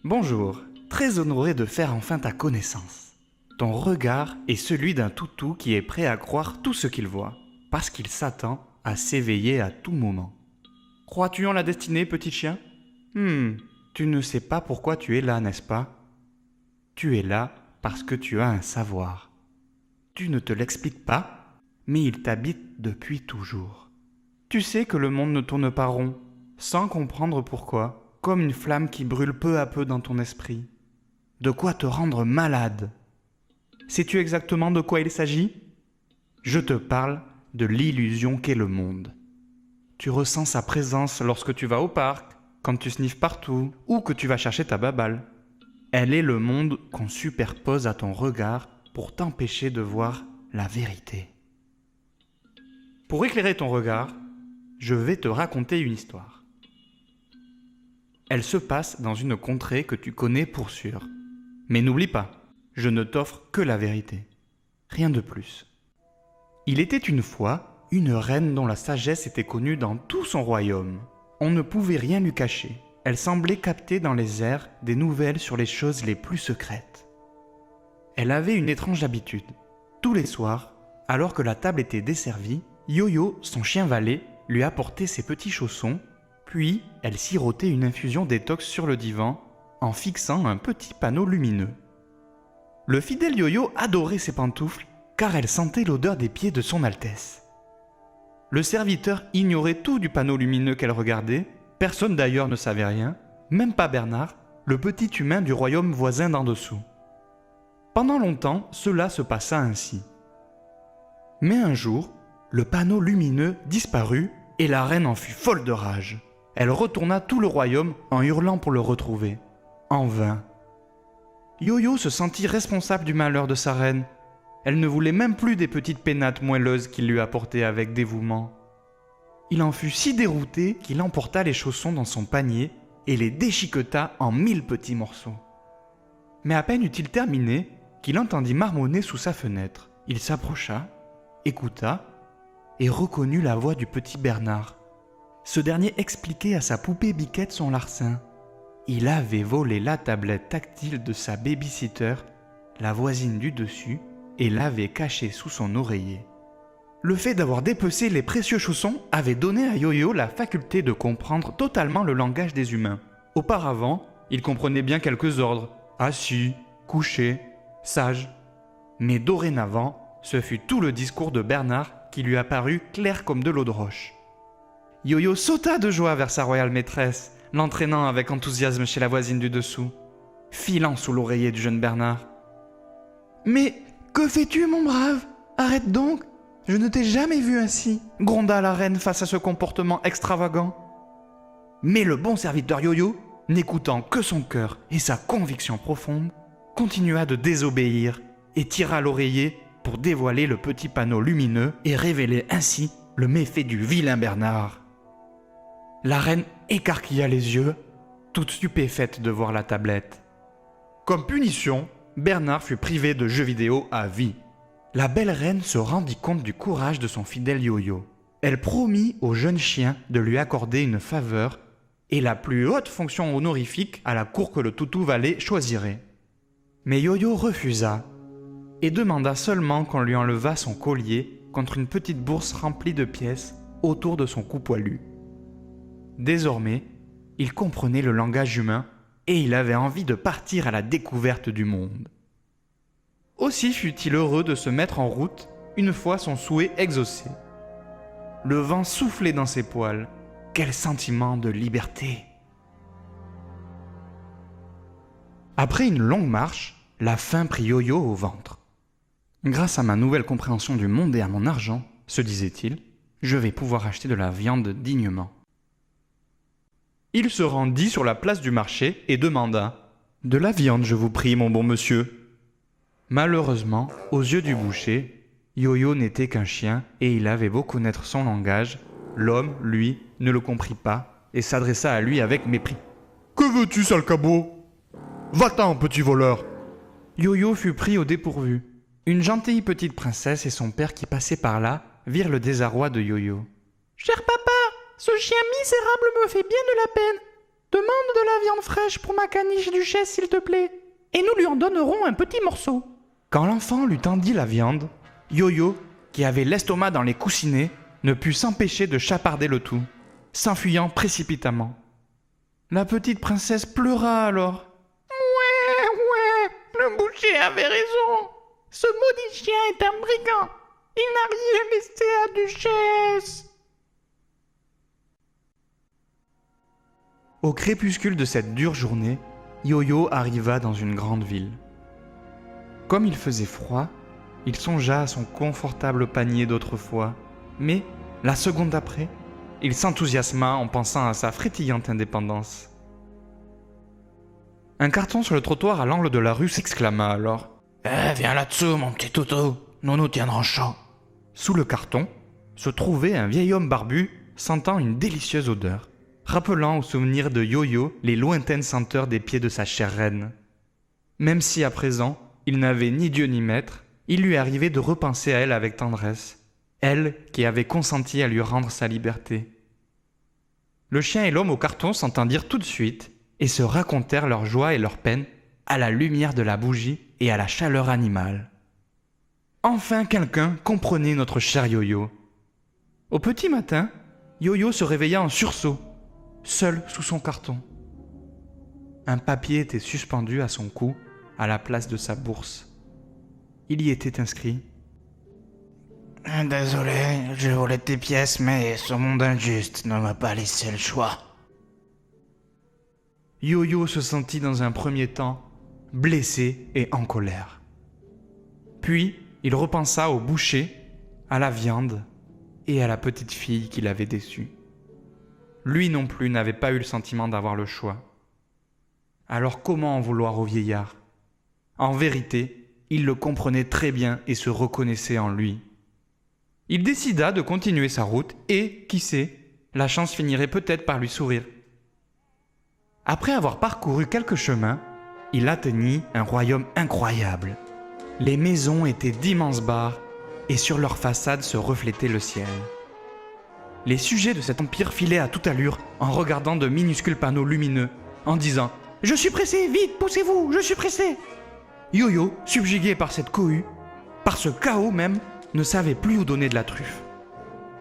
Bonjour, très honoré de faire enfin ta connaissance. Ton regard est celui d'un toutou qui est prêt à croire tout ce qu'il voit, parce qu'il s'attend à s'éveiller à tout moment. Crois-tu en la destinée, petit chien ? Tu ne sais pas pourquoi tu es là, n'est-ce pas ? Tu es là parce que tu as un savoir. Tu ne te l'expliques pas, mais il t'habite depuis toujours. Tu sais que le monde ne tourne pas rond, sans comprendre pourquoi, comme une flamme qui brûle peu à peu dans ton esprit. De quoi te rendre malade. Sais-tu exactement de quoi il s'agit ? Je te parle de l'illusion qu'est le monde. Tu ressens sa présence lorsque tu vas au parc, quand tu sniffes partout ou que tu vas chercher ta baballe. Elle est le monde qu'on superpose à ton regard pour t'empêcher de voir la vérité. Pour éclairer ton regard, je vais te raconter une histoire. Elle se passe dans une contrée que tu connais pour sûr. Mais n'oublie pas, je ne t'offre que la vérité. Rien de plus. Il était une fois une reine dont la sagesse était connue dans tout son royaume. On ne pouvait rien lui cacher. Elle semblait capter dans les airs des nouvelles sur les choses les plus secrètes. Elle avait une étrange habitude. Tous les soirs, alors que la table était desservie, Yo-Yo, son chien valet, lui apportait ses petits chaussons, puis elle sirotait une infusion détox sur le divan en fixant un petit panneau lumineux. Le fidèle Yo-Yo adorait ses pantoufles car elle sentait l'odeur des pieds de son Altesse. Le serviteur ignorait tout du panneau lumineux qu'elle regardait, personne d'ailleurs ne savait rien, même pas Bernard, le petit humain du royaume voisin d'en dessous. Pendant longtemps, cela se passa ainsi. Mais un jour, le panneau lumineux disparut et la reine en fut folle de rage. Elle retourna tout le royaume en hurlant pour le retrouver. En vain. Yo-Yo se sentit responsable du malheur de sa reine. Elle ne voulait même plus des petites pénates moelleuses qu'il lui apportait avec dévouement. Il en fut si dérouté qu'il emporta les chaussons dans son panier et les déchiqueta en 1000 petits morceaux. Mais à peine eut-il terminé qu'il entendit marmonner sous sa fenêtre. Il s'approcha, écouta et reconnut la voix du petit Bernard. Ce dernier expliquait à sa poupée Biquette son larcin. Il avait volé la tablette tactile de sa baby-sitter, la voisine du dessus, et l'avait cachée sous son oreiller. Le fait d'avoir dépecé les précieux chaussons avait donné à Yo-Yo la faculté de comprendre totalement le langage des humains. Auparavant, il comprenait bien quelques ordres, assis, couché, sage. Mais dorénavant, ce fut tout le discours de Bernard qui lui apparut clair comme de l'eau de roche. Yo-Yo sauta de joie vers sa royale maîtresse, l'entraînant avec enthousiasme chez la voisine du dessous, filant sous l'oreiller du jeune Bernard. « Mais que fais-tu, mon brave ? Arrête donc ! Je ne t'ai jamais vu ainsi !» gronda la reine face à ce comportement extravagant. Mais le bon serviteur Yo-Yo, n'écoutant que son cœur et sa conviction profonde, continua de désobéir et tira l'oreiller pour dévoiler le petit panneau lumineux et révéler ainsi le méfait du vilain Bernard. La reine écarquilla les yeux, toute stupéfaite de voir la tablette. Comme punition, Bernard fut privé de jeux vidéo à vie. La belle reine se rendit compte du courage de son fidèle Yo-Yo. Elle promit au jeune chien de lui accorder une faveur et la plus haute fonction honorifique à la cour que le toutou valet choisirait. Mais Yo-Yo refusa et demanda seulement qu'on lui enlevât son collier contre une petite bourse remplie de pièces autour de son cou poilu. Désormais, il comprenait le langage humain et il avait envie de partir à la découverte du monde. Aussi fut-il heureux de se mettre en route une fois son souhait exaucé. Le vent soufflait dans ses poils. Quel sentiment de liberté! Après une longue marche, la faim prit Yo-Yo au ventre. Grâce à ma nouvelle compréhension du monde et à mon argent, se disait-il, je vais pouvoir acheter de la viande dignement. Il se rendit sur la place du marché et demanda « De la viande, je vous prie, mon bon monsieur !» Malheureusement, aux yeux du boucher, Yo-Yo n'était qu'un chien et il avait beau connaître son langage, l'homme, lui, ne le comprit pas et s'adressa à lui avec mépris. « Que veux-tu, sale cabot ? Va-t'en, petit voleur !» Yo-Yo fut pris au dépourvu. Une gentille petite princesse et son père qui passaient par là virent le désarroi de Yo-Yo. « Cher papa, ce chien misérable me fait bien de la peine. Demande de la viande fraîche pour ma caniche duchesse, s'il te plaît, et nous lui en donnerons un petit morceau. » Quand l'enfant lui tendit la viande, Yo-Yo, qui avait l'estomac dans les coussinets, ne put s'empêcher de chaparder le tout, s'enfuyant précipitamment. La petite princesse pleura alors. « Ouais, le boucher avait raison. Ce maudit chien est un brigand. Il n'a rien laissé à Duchesse. » Au crépuscule de cette dure journée, Yo-Yo arriva dans une grande ville. Comme il faisait froid, il songea à son confortable panier d'autrefois, mais, la seconde d'après, il s'enthousiasma en pensant à sa frétillante indépendance. Un carton sur le trottoir à l'angle de la rue s'exclama alors. « Viens là-dessous, mon petit toutou, nous nous tiendrons chaud. » Sous le carton se trouvait un vieil homme barbu sentant une délicieuse odeur, rappelant au souvenir de Yo-Yo les lointaines senteurs des pieds de sa chère reine. Même si à présent, il n'avait ni Dieu ni maître, il lui arrivait de repenser à elle avec tendresse, elle qui avait consenti à lui rendre sa liberté. Le chien et l'homme au carton s'entendirent tout de suite et se racontèrent leur joie et leur peine à la lumière de la bougie et à la chaleur animale. Enfin quelqu'un comprenait notre cher Yo-Yo. Au petit matin, Yo-Yo se réveilla en sursaut, seul sous son carton. Un papier était suspendu à son cou à la place de sa bourse. Il y était inscrit « Désolé, je volais tes pièces, mais ce monde injuste ne m'a pas laissé le choix. » Yo-Yo se sentit dans un premier temps blessé et en colère. Puis, il repensa au boucher, à la viande et à la petite fille qu'il avait déçue. Lui non plus n'avait pas eu le sentiment d'avoir le choix. Alors comment en vouloir au vieillard ? En vérité, il le comprenait très bien et se reconnaissait en lui. Il décida de continuer sa route et, qui sait, la chance finirait peut-être par lui sourire. Après avoir parcouru quelques chemins, il atteignit un royaume incroyable. Les maisons étaient d'immenses bars et sur leurs façades se reflétait le ciel. Les sujets de cet empire filaient à toute allure en regardant de minuscules panneaux lumineux, en disant « Je suis pressé, vite, poussez-vous, je suis pressé !» Yo-Yo, subjugué par cette cohue, par ce chaos même, ne savait plus où donner de la truffe.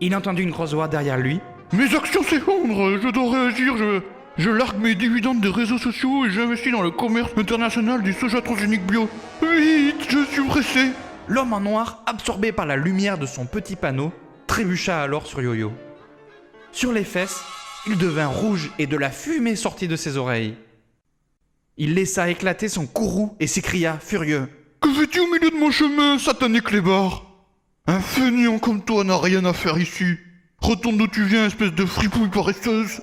Il entendit une grosse voix derrière lui. « Mes actions s'effondrent, je dois réagir, je largue mes dividendes des réseaux sociaux et j'investis dans le commerce international du soja transgénique bio. Vite, je suis pressé !» L'homme en noir, absorbé par la lumière de son petit panneau, trébucha alors sur Yo-Yo. Sur les fesses, il devint rouge et de la fumée sortit de ses oreilles. Il laissa éclater son courroux et s'écria, furieux. « Que fais-tu au milieu de mon chemin, satané clébard ? Un feignant comme toi n'a rien à faire ici. Retourne d'où tu viens, espèce de fripouille paresseuse !»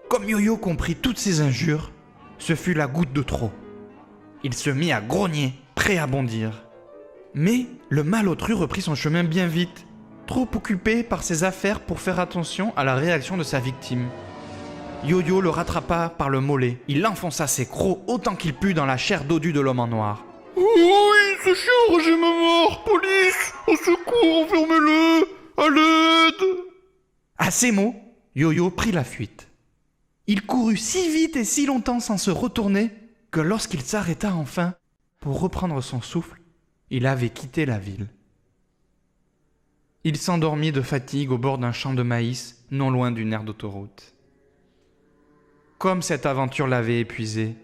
Comme Yo-Yo comprit toutes ces injures, ce fut la goutte de trop. Il se mit à grogner, prêt à bondir. Mais le malotru reprit son chemin bien vite, trop occupé par ses affaires pour faire attention à la réaction de sa victime. Yo-Yo le rattrapa par le mollet. Il enfonça ses crocs autant qu'il put dans la chair dodue de l'homme en noir. « Oui, ce chien aurait ma mort. Police, au secours, enfermez-le. À l'aide !» À ces mots, Yo-Yo prit la fuite. Il courut si vite et si longtemps sans se retourner que lorsqu'il s'arrêta enfin pour reprendre son souffle, il avait quitté la ville. Il s'endormit de fatigue au bord d'un champ de maïs, non loin d'une aire d'autoroute. Comme cette aventure l'avait épuisé,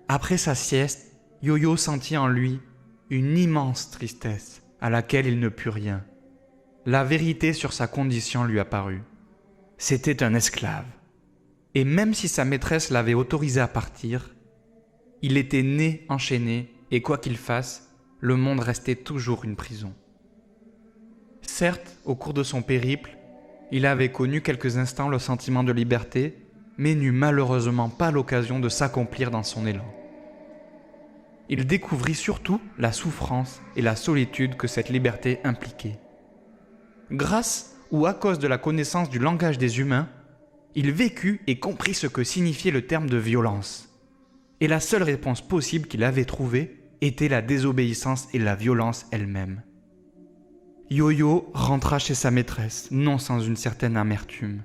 après sa sieste, Yo-Yo sentit en lui une immense tristesse à laquelle il ne put rien. La vérité sur sa condition lui apparut. C'était un esclave. Et même si sa maîtresse l'avait autorisé à partir, il était né enchaîné et quoi qu'il fasse, le monde restait toujours une prison. Certes, au cours de son périple, il avait connu quelques instants le sentiment de liberté, mais n'eut malheureusement pas l'occasion de s'accomplir dans son élan. Il découvrit surtout la souffrance et la solitude que cette liberté impliquait. Grâce ou à cause de la connaissance du langage des humains, il vécut et comprit ce que signifiait le terme de violence. Et la seule réponse possible qu'il avait trouvée était la désobéissance et la violence elle-même. Yo-Yo rentra chez sa maîtresse, non sans une certaine amertume.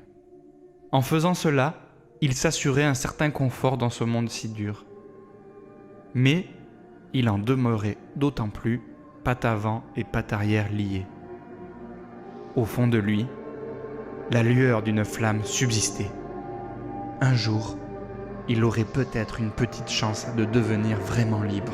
En faisant cela, il s'assurait un certain confort dans ce monde si dur. Mais il en demeurait d'autant plus patte avant et patte arrière liées. Au fond de lui, la lueur d'une flamme subsistait. Un jour, il aurait peut-être une petite chance de devenir vraiment libre.